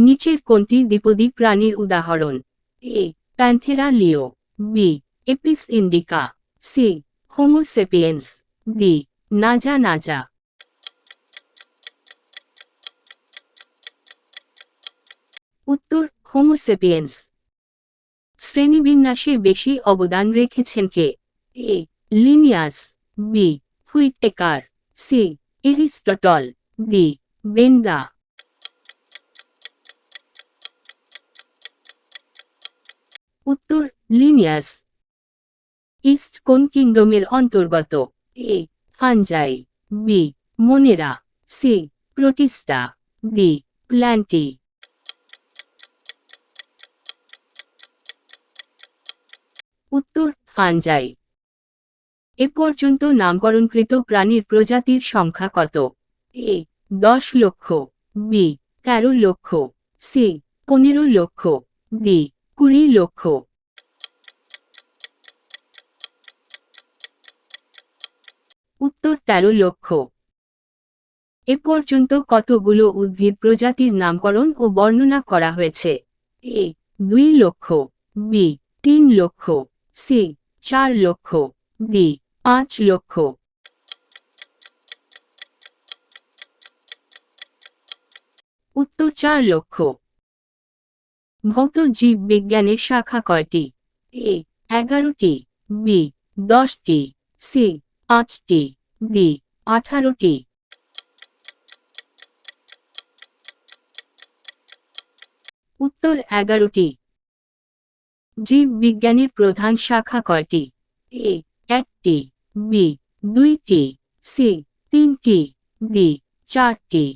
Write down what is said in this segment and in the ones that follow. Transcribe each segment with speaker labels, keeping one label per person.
Speaker 1: নিচের কোনটি দ্বিপদী প্রাণীর উদাহরণ? A Panthera leo, B Apis indica, C Homo sapiens, D Naja naja. উত্তর হোমো সেপিয়েন্স। শ্রেণীবিন্যাসে বেশি অবদান রেখেছেন কে? A Linnaeus, B Whittaker, C Aristotle, D বেন্দা। উত্তর লিনিয়াস। ইস্ট কোন কিংডমের অন্তর্গত? A fungi, B Monera, C Protista, D Plantae. উত্তর ফানজাই। এ পর্যন্ত নামকরণকৃত প্রাণীর প্রজাতির সংখ্যা কত? এ 10 লক্ষ, বি 13 লক্ষ, সি 15 লক্ষ, ডি 20 লক্ষ। উত্তর 13 লক্ষ। এ পর্যন্ত কতগুলো উদ্ভিদ প্রজাতির নামকরণ ও বর্ণনা করা হয়েছে? এ 2 লক্ষ, বি 3 লক্ষ, সি 4 লক্ষ, ডি 5 লক্ষ। উত্তর 4 লক্ষ। ভৌত জীববিজ্ঞানের শাখা কয়টি? এ 11টি, বি 10টি, সি 5টি, ডি 18টি। উত্তর 11টি। জীববিজ্ঞানের প্রধান শাখা কয়টি? এ 1টি, বি 2টি, সি 3টি, ডি 4টি।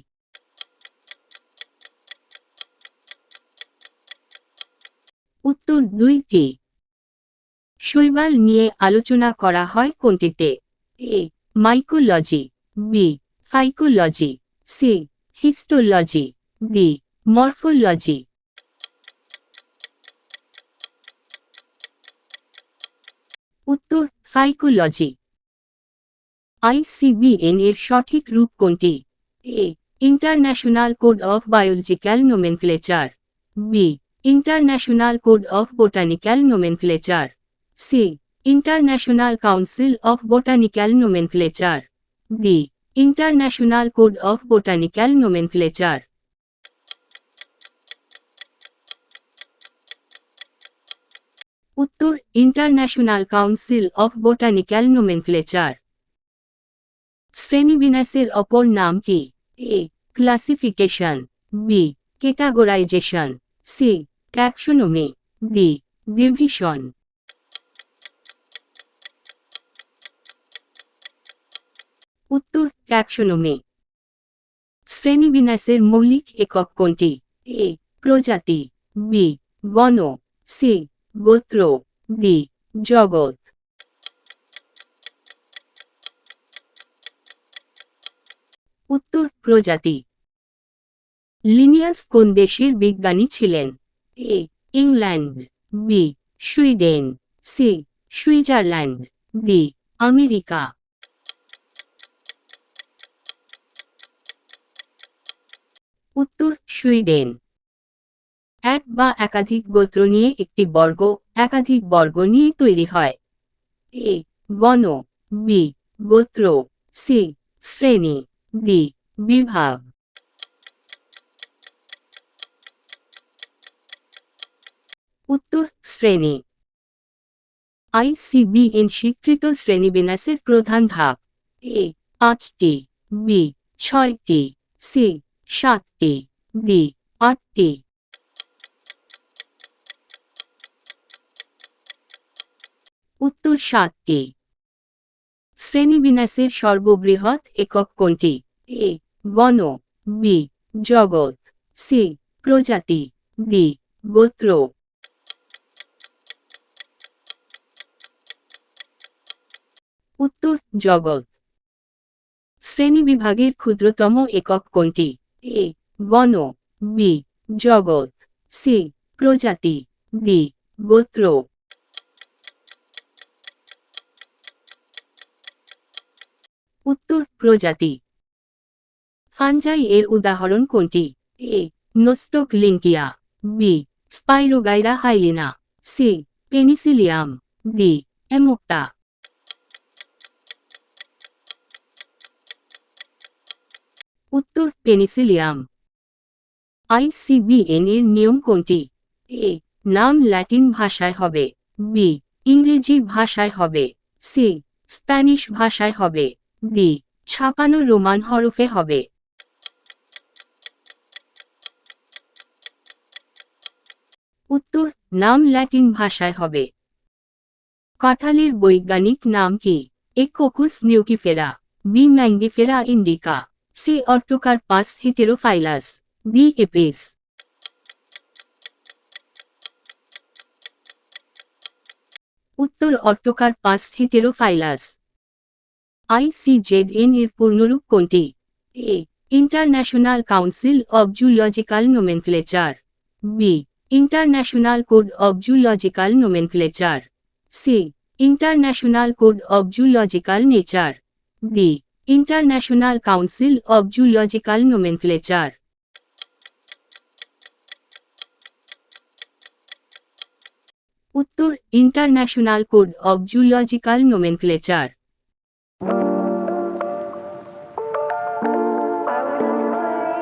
Speaker 1: উত্তর 2টি। শৈবাল নিয়ে আলোচনা করা হয় কোনটিতে? A mycology, B phycology, C histology, D morphology. উত্তর ফাইকোলজি। ICBN এর সঠিক রূপ কোনটি? A International Code of Biological Nomenclature, B International Code of Botanical Nomenclature, C International Council of Botanical Nomenclature, D International Code of Botanical Nomenclature. উত্তর International Council of Botanical Nomenclature. শ্রেণীবিন্যাসের অপর নাম কি? A classification, B categorisation, C taxonomy, D division. উত্তর taxonomy. শ্রেণীবিন্যাসের মৌলিক একক কোনটি? এ প্রজাতি, বি গণ, সি গোত্র, ডি জগৎ। উত্তর প্রজাতি। লিনিয়াস কোন দেশের বিজ্ঞানী ছিলেন? A England, B Sweden, C Switzerland, D America. উত্তর সুইডেন। এক বা একাধিক গোত্র নিয়ে একটি বর্গ, একাধিক বর্গ নিয়ে তৈরি হয়। এ গণ, বি গোত্র, সি শ্রেণী, ডি বিভাগ। উত্তর শ্রেণী। ICBN স্বীকৃত শ্রেণীবিন্যাসের প্রধান ধাপ? এ 5টি, বি 6টি, সি 7টি, ডি 8টি। উত্তর 7টি। শ্রেণীবিন্যাসের সর্ববৃহৎ একক কোনটি? এ গণ, বি জগৎ, সি প্রজাতি, ডি গোত্র। উত্তর জগৎ। শ্রেণীবিভাগের ক্ষুদ্রতম একক কোনটি? এ গণ, বি জগৎ, সি প্রজাতি, ডি গোত্র। উত্তর প্রজাতি। ফানজাই এর উদাহরণ কোনটি? A Nostoc linckia, B Spirogyra hyalina, C Penicillium, D এমোক্টা। উত্তর পেনিসিলিয়াম। আইসিবিএন এর নিয়ম কোনটি? এ নাম ল্যাটিন ভাষায় হবে, বি ইংরেজি ভাষায় হবে, সি স্প্যানিশ ভাষায় হবে, ডি ছাপানো রোমান হরফে হবে। উত্তর নাম ল্যাটিন ভাষায় হবে। কাঁঠালের বৈজ্ঞানিক নাম কি? A Cocos nucifera, B Mangifera indica, C Artocarpus heterophyllus, D Apis. উত্তর অর্টোকার্পাস হেটেরোফাইলাস। আইসিজেডএন এর পূর্ণরূপ কোনটি? A International Council of Zoological Nomenclature, B International Code of Zoological Nomenclature, C International Code of Zoological Nature, D International Council of Zoological Nomenclature. উত্তর International Code of Zoological nomenclature.